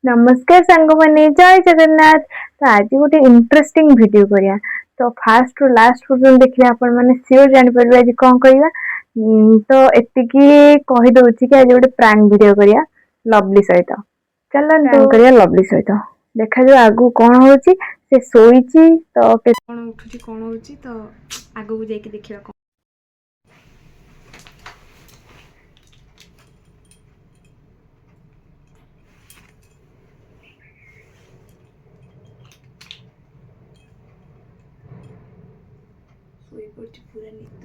नमस्कार सांग मैंने जय जगन्नाथ। तो आज गोटे इंटरेस्टिंग वीडियो करिया। तो फास्ट रु लास्ट पर्यंत देखिए आपण माने सियोर जानि परबे आज कोन कहिया। तो एतिकी कहि दउची कि आज गोटे प्रैंक वीडियो करिया लवली सहित। चलन प्रैंक करिया लवली सहित। देखा जो आगु कोन होची से सोईची तो कोन उठुची कोन होची तो आगु को जाके देखिया। पूरा निद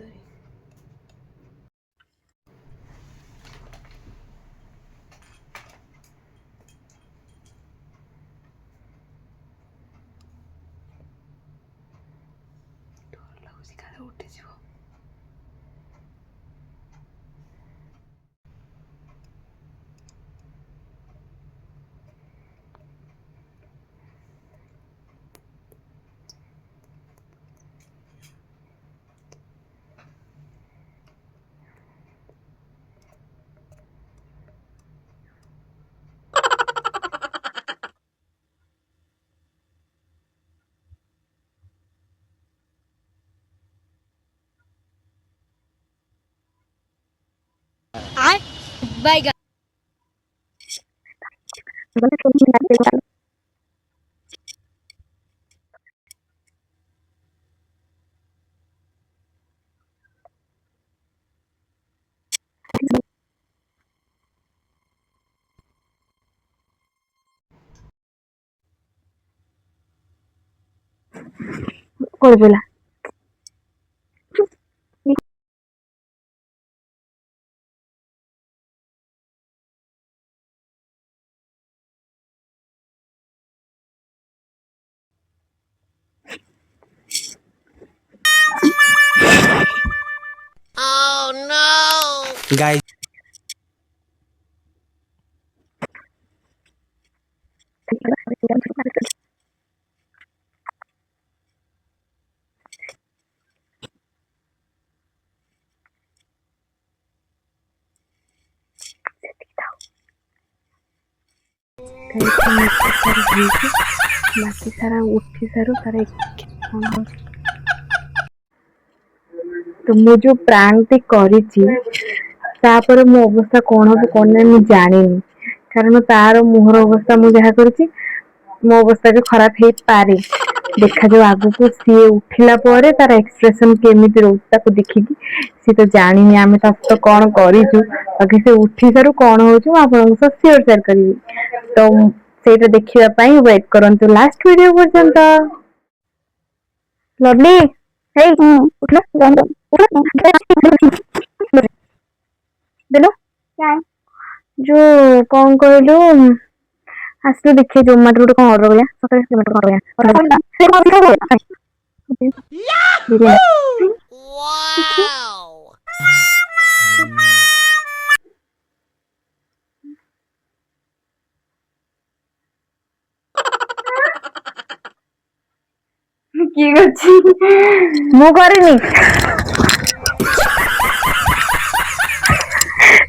उठी जीव Bye. बोला Oh no! Guys, बाकी सारा उठी सारू तार तो मु जो प्रांक टी करिछि तापर मो अवस्था कोन हो कोन नै मु जानिनी। कारण तार मुहर अवस्था मु जहा करछि मो अवस्था के खराब हे पारे। देखा जो आगु को सी उठिला परे तार एक्सप्रेशन केमिति रहउ ताको देखि सी तो जानिनी आमे तो कोन करिछु। बाकी से उठी सारू कोन होछु आपन को शेयर शेयर करिवि। तो सेटा देखिबा पई वेट करंतु लास्ट वीडियो पर्यंत। लवली हे उठला देलो काय जो कौन कहलु आसले देखिए जोमाटो गोटे कौन ऑर्डर करिया सकाଳେ जोमाटो ऑर्डर करिया Wow! की करछि मु करिनी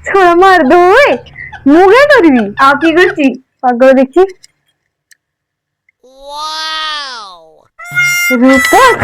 छोड़ा मार दो मु क्या करबी आ की करछि पागल देखि Wow! रूपक